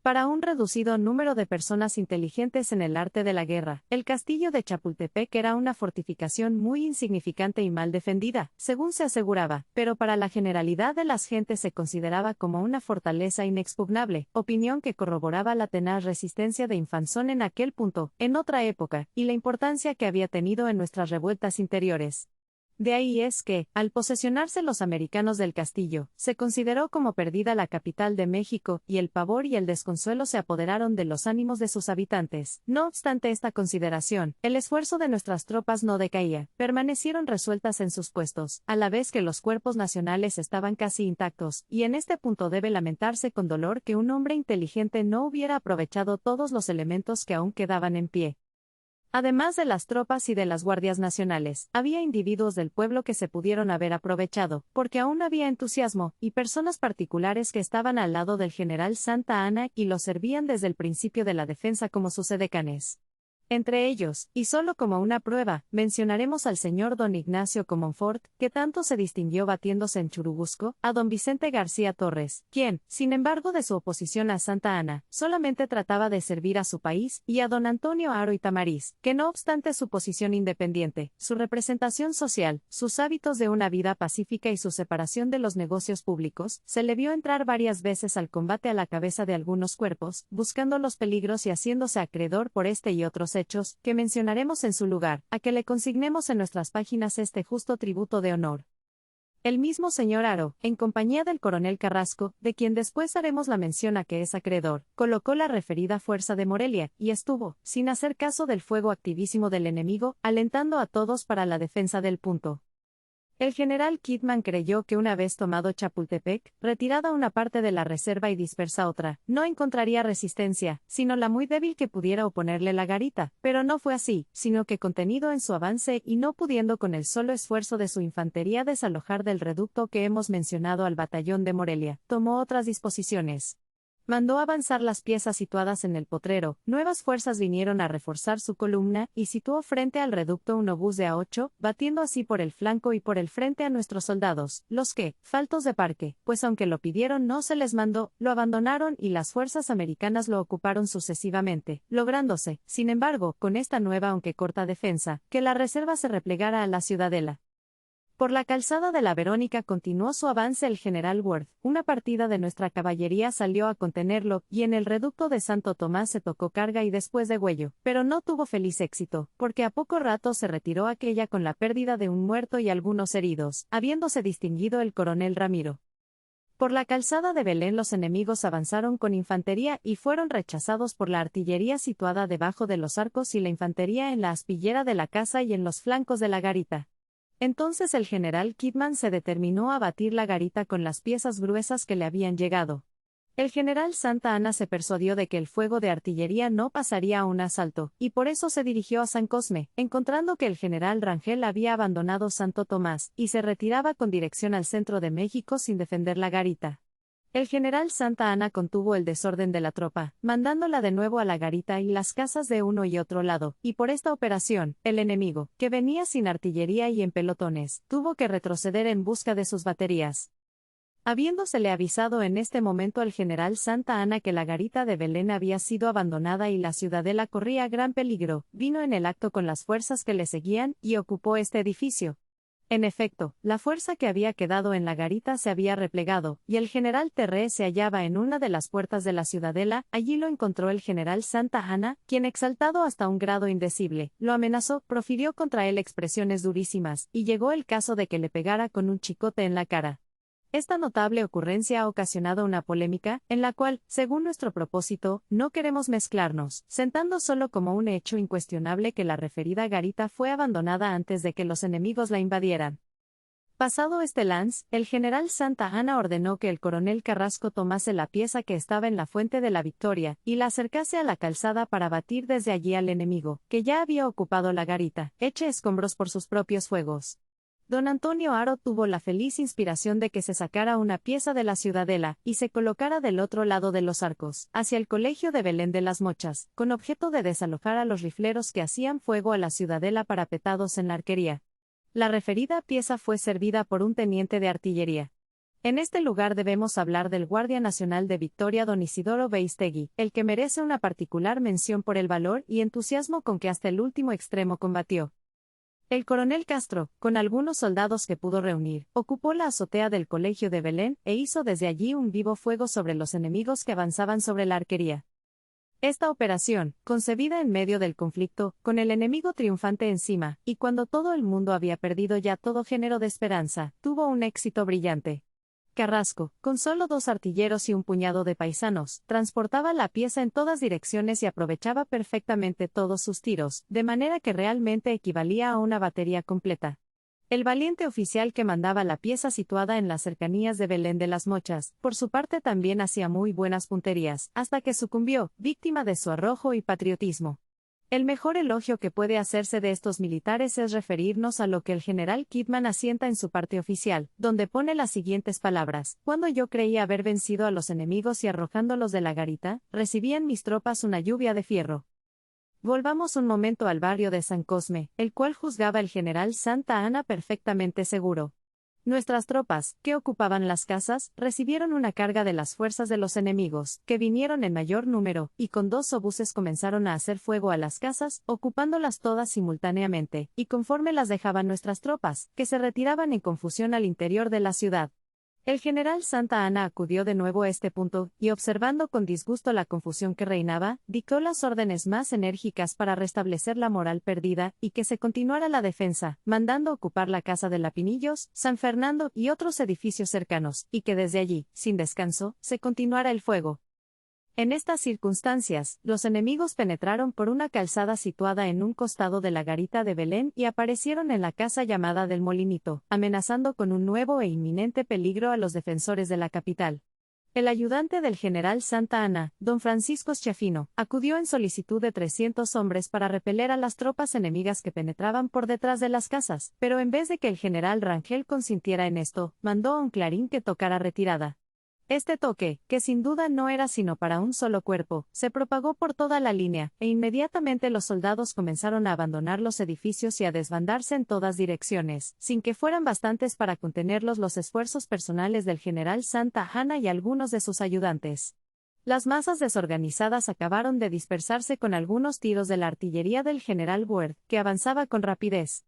Para un reducido número de personas inteligentes en el arte de la guerra, el castillo de Chapultepec era una fortificación muy insignificante y mal defendida, según se aseguraba, pero para la generalidad de las gentes se consideraba como una fortaleza inexpugnable, opinión que corroboraba la tenaz resistencia de Infanzón en aquel punto, en otra época, y la importancia que había tenido en nuestras revueltas interiores. De ahí es que, al posesionarse los americanos del castillo, se consideró como perdida la capital de México, y el pavor y el desconsuelo se apoderaron de los ánimos de sus habitantes. No obstante esta consideración, el esfuerzo de nuestras tropas no decaía, permanecieron resueltas en sus puestos, a la vez que los cuerpos nacionales estaban casi intactos, y en este punto debe lamentarse con dolor que un hombre inteligente no hubiera aprovechado todos los elementos que aún quedaban en pie. Además de las tropas y de las guardias nacionales, había individuos del pueblo que se pudieron haber aprovechado, porque aún había entusiasmo, y personas particulares que estaban al lado del general Santa Anna y lo servían desde el principio de la defensa como sus edecanes. Entre ellos, y solo como una prueba, mencionaremos al señor don Ignacio Comonfort, que tanto se distinguió batiéndose en Churubusco, a don Vicente García Torres, quien, sin embargo de su oposición a Santa Anna, solamente trataba de servir a su país, y a don Antonio Haro y Tamariz, que no obstante su posición independiente, su representación social, sus hábitos de una vida pacífica y su separación de los negocios públicos, se le vio entrar varias veces al combate a la cabeza de algunos cuerpos, buscando los peligros y haciéndose acreedor por este y otros hechos, que mencionaremos en su lugar, a que le consignemos en nuestras páginas este justo tributo de honor. El mismo señor Haro, en compañía del coronel Carrasco, de quien después haremos la mención a que es acreedor, colocó la referida fuerza de Morelia, y estuvo, sin hacer caso del fuego activísimo del enemigo, alentando a todos para la defensa del punto. El general Kidman creyó que una vez tomado Chapultepec, retirada una parte de la reserva y dispersa otra, no encontraría resistencia, sino la muy débil que pudiera oponerle la garita, pero no fue así, sino que contenido en su avance y no pudiendo con el solo esfuerzo de su infantería desalojar del reducto que hemos mencionado al batallón de Morelia, tomó otras disposiciones. Mandó avanzar las piezas situadas en el potrero, nuevas fuerzas vinieron a reforzar su columna, y situó frente al reducto un obús de A8, batiendo así por el flanco y por el frente a nuestros soldados, los que, faltos de parque, pues aunque lo pidieron no se les mandó, lo abandonaron y las fuerzas americanas lo ocuparon sucesivamente, lográndose, sin embargo, con esta nueva aunque corta defensa, que la reserva se replegara a la ciudadela. Por la calzada de la Verónica continuó su avance el general Worth, una partida de nuestra caballería salió a contenerlo, y en el reducto de Santo Tomás se tocó carga y después degüello, pero no tuvo feliz éxito, porque a poco rato se retiró aquella con la pérdida de un muerto y algunos heridos, habiéndose distinguido el coronel Ramiro. Por la calzada de Belén los enemigos avanzaron con infantería y fueron rechazados por la artillería situada debajo de los arcos y la infantería en la aspillera de la casa y en los flancos de la garita. Entonces el general Kidman se determinó a batir la garita con las piezas gruesas que le habían llegado. El general Santa Anna se persuadió de que el fuego de artillería no pasaría a un asalto, y por eso se dirigió a San Cosme, encontrando que el general Rangel había abandonado Santo Tomás, y se retiraba con dirección al centro de México sin defender la garita. El general Santa Anna contuvo el desorden de la tropa, mandándola de nuevo a la garita y las casas de uno y otro lado, y por esta operación, el enemigo, que venía sin artillería y en pelotones, tuvo que retroceder en busca de sus baterías. Habiéndosele avisado en este momento al general Santa Anna que la garita de Belén había sido abandonada y la ciudadela corría gran peligro, vino en el acto con las fuerzas que le seguían y ocupó este edificio. En efecto, la fuerza que había quedado en la garita se había replegado, y el general Terré se hallaba en una de las puertas de la ciudadela, allí lo encontró el general Santa Anna, quien exaltado hasta un grado indecible, lo amenazó, profirió contra él expresiones durísimas, y llegó el caso de que le pegara con un chicote en la cara. Esta notable ocurrencia ha ocasionado una polémica, en la cual, según nuestro propósito, no queremos mezclarnos, sentando solo como un hecho incuestionable que la referida garita fue abandonada antes de que los enemigos la invadieran. Pasado este lance, el general Santa Anna ordenó que el coronel Carrasco tomase la pieza que estaba en la Fuente de la Victoria, y la acercase a la calzada para batir desde allí al enemigo, que ya había ocupado la garita, hecha escombros por sus propios fuegos. Don Antonio Haro tuvo la feliz inspiración de que se sacara una pieza de la ciudadela, y se colocara del otro lado de los arcos, hacia el colegio de Belén de las Mochas, con objeto de desalojar a los rifleros que hacían fuego a la ciudadela parapetados en la arquería. La referida pieza fue servida por un teniente de artillería. En este lugar debemos hablar del Guardia Nacional de Victoria don Isidoro Beistegui, el que merece una particular mención por el valor y entusiasmo con que hasta el último extremo combatió. El coronel Castro, con algunos soldados que pudo reunir, ocupó la azotea del colegio de Belén, e hizo desde allí un vivo fuego sobre los enemigos que avanzaban sobre la arquería. Esta operación, concebida en medio del conflicto, con el enemigo triunfante encima, y cuando todo el mundo había perdido ya todo género de esperanza, tuvo un éxito brillante. Carrasco, con solo 2 artilleros y un puñado de paisanos, transportaba la pieza en todas direcciones y aprovechaba perfectamente todos sus tiros, de manera que realmente equivalía a una batería completa. El valiente oficial que mandaba la pieza situada en las cercanías de Belén de las Mochas, por su parte también hacía muy buenas punterías, hasta que sucumbió, víctima de su arrojo y patriotismo. El mejor elogio que puede hacerse de estos militares es referirnos a lo que el general Kidman asienta en su parte oficial, donde pone las siguientes palabras: cuando yo creía haber vencido a los enemigos y arrojándolos de la garita, recibían mis tropas una lluvia de fierro. Volvamos un momento al barrio de San Cosme, el cual juzgaba el general Santa Anna perfectamente seguro. Nuestras tropas, que ocupaban las casas, recibieron una carga de las fuerzas de los enemigos, que vinieron en mayor número, y con 2 obuses comenzaron a hacer fuego a las casas, ocupándolas todas simultáneamente, y conforme las dejaban nuestras tropas, que se retiraban en confusión al interior de la ciudad. El general Santa Anna acudió de nuevo a este punto, y observando con disgusto la confusión que reinaba, dictó las órdenes más enérgicas para restablecer la moral perdida, y que se continuara la defensa, mandando ocupar la casa de Lapinillos, San Fernando y otros edificios cercanos, y que desde allí, sin descanso, se continuara el fuego. En estas circunstancias, los enemigos penetraron por una calzada situada en un costado de la garita de Belén y aparecieron en la casa llamada del Molinito, amenazando con un nuevo e inminente peligro a los defensores de la capital. El ayudante del general Santa Anna, don Francisco Schiaffino, acudió en solicitud de 300 hombres para repeler a las tropas enemigas que penetraban por detrás de las casas, pero en vez de que el general Rangel consintiera en esto, mandó a un clarín que tocara retirada. Este toque, que sin duda no era sino para un solo cuerpo, se propagó por toda la línea, e inmediatamente los soldados comenzaron a abandonar los edificios y a desbandarse en todas direcciones, sin que fueran bastantes para contenerlos los esfuerzos personales del general Santa Anna y algunos de sus ayudantes. Las masas desorganizadas acabaron de dispersarse con algunos tiros de la artillería del general Buerd, que avanzaba con rapidez.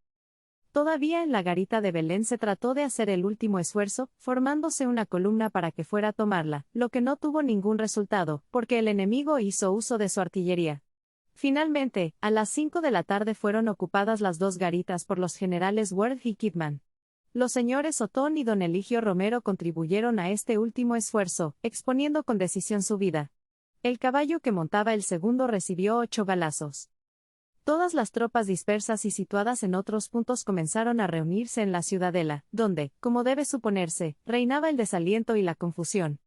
Todavía en la garita de Belén se trató de hacer el último esfuerzo, formándose una columna para que fuera a tomarla, lo que no tuvo ningún resultado, porque el enemigo hizo uso de su artillería. Finalmente, a las 5 de la tarde fueron ocupadas las 2 garitas por los generales Ward y Kidman. Los señores Otón y don Eligio Romero contribuyeron a este último esfuerzo, exponiendo con decisión su vida. El caballo que montaba el segundo recibió 8 balazos. Todas las tropas dispersas y situadas en otros puntos comenzaron a reunirse en la ciudadela, donde, como debe suponerse, reinaba el desaliento y la confusión.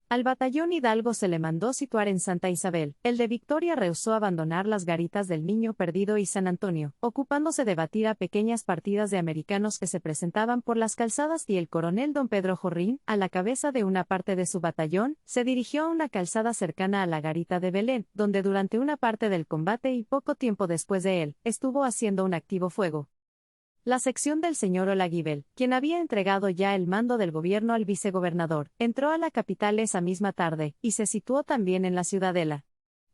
Al batallón Hidalgo se le mandó situar en Santa Isabel, el de Victoria rehusó abandonar las garitas del Niño Perdido y San Antonio, ocupándose de batir a pequeñas partidas de americanos que se presentaban por las calzadas y el coronel don Pedro Jorrín, a la cabeza de una parte de su batallón, se dirigió a una calzada cercana a la garita de Belén, donde durante una parte del combate y poco tiempo después de él, estuvo haciendo un activo fuego. La sección del señor Olaguibel, quien había entregado ya el mando del gobierno al vicegobernador, entró a la capital esa misma tarde, y se situó también en la ciudadela.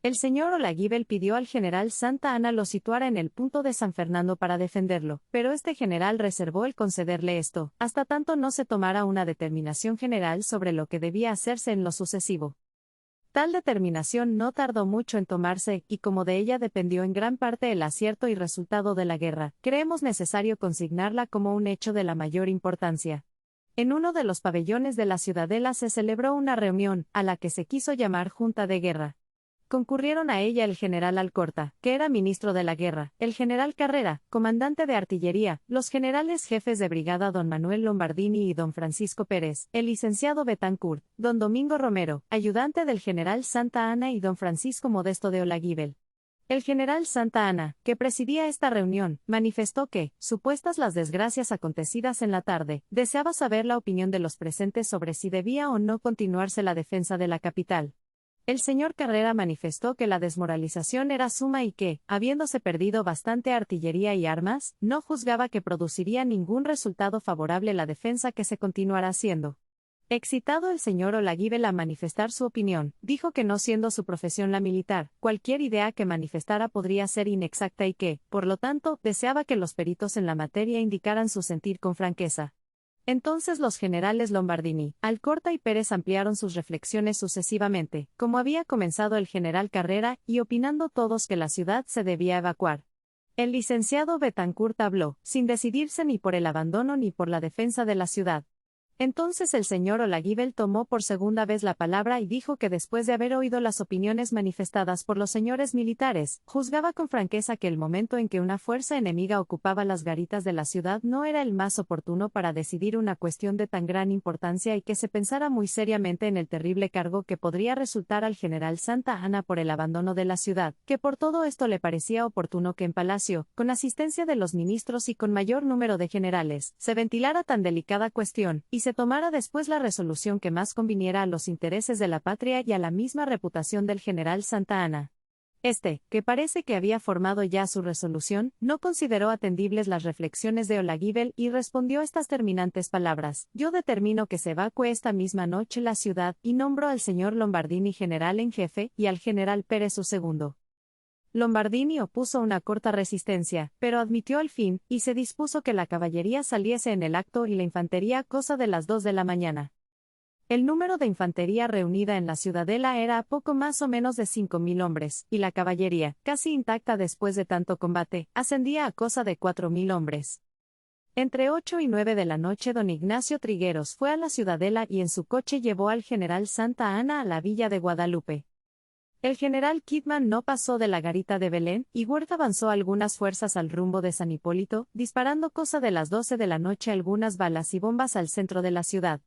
El señor Olaguibel pidió al general Santa Anna lo situara en el punto de San Fernando para defenderlo, pero este general reservó el concederle esto, hasta tanto no se tomara una determinación general sobre lo que debía hacerse en lo sucesivo. Tal determinación no tardó mucho en tomarse, y como de ella dependió en gran parte el acierto y resultado de la guerra, creemos necesario consignarla como un hecho de la mayor importancia. En uno de los pabellones de la ciudadela se celebró una reunión, a la que se quiso llamar Junta de Guerra. Concurrieron a ella el general Alcorta, que era ministro de la guerra, el general Carrera, comandante de artillería, los generales jefes de brigada don Manuel Lombardini y don Francisco Pérez, el licenciado Betancourt, don Domingo Romero, ayudante del general Santa Anna y don Francisco Modesto de Olaguibel. El general Santa Anna, que presidía esta reunión, manifestó que, supuestas las desgracias acontecidas en la tarde, deseaba saber la opinión de los presentes sobre si debía o no continuarse la defensa de la capital. El señor Carrera manifestó que la desmoralización era suma y que, habiéndose perdido bastante artillería y armas, no juzgaba que produciría ningún resultado favorable la defensa que se continuara haciendo. Excitado el señor Olaguibel a manifestar su opinión, dijo que no siendo su profesión la militar, cualquier idea que manifestara podría ser inexacta y que, por lo tanto, deseaba que los peritos en la materia indicaran su sentir con franqueza. Entonces los generales Lombardini, Alcorta y Pérez ampliaron sus reflexiones sucesivamente, como había comenzado el general Carrera, y opinando todos que la ciudad se debía evacuar. El licenciado Betancourt habló, sin decidirse ni por el abandono ni por la defensa de la ciudad. Entonces el señor Olaguibel tomó por segunda vez la palabra y dijo que después de haber oído las opiniones manifestadas por los señores militares, juzgaba con franqueza que el momento en que una fuerza enemiga ocupaba las garitas de la ciudad no era el más oportuno para decidir una cuestión de tan gran importancia y que se pensara muy seriamente en el terrible cargo que podría resultar al general Santa Anna por el abandono de la ciudad, que por todo esto le parecía oportuno que en Palacio, con asistencia de los ministros y con mayor número de generales, se ventilara tan delicada cuestión, y se tomara después la resolución que más conviniera a los intereses de la patria y a la misma reputación del general Santa Anna. Que parece que había formado ya su resolución, no consideró atendibles las reflexiones de Olaguibel y respondió estas terminantes palabras: yo determino que se evacue esta misma noche la ciudad, y nombro al señor Lombardini general en jefe, y al general Pérez su segundo. Lombardini opuso una corta resistencia, pero admitió al fin, y se dispuso que la caballería saliese en el acto y la infantería cosa de las 2 de la mañana. El número de infantería reunida en la ciudadela era poco más o menos de 5.000 hombres, y la caballería, casi intacta después de tanto combate, ascendía a cosa de 4.000 hombres. Entre 8 y 9 de la noche don Ignacio Trigueros fue a la ciudadela y en su coche llevó al general Santa Ana a la villa de Guadalupe. El general Kidman no pasó de la garita de Belén, y Huerta avanzó algunas fuerzas al rumbo de San Hipólito, disparando cosa de las 12 de la noche algunas balas y bombas al centro de la ciudad.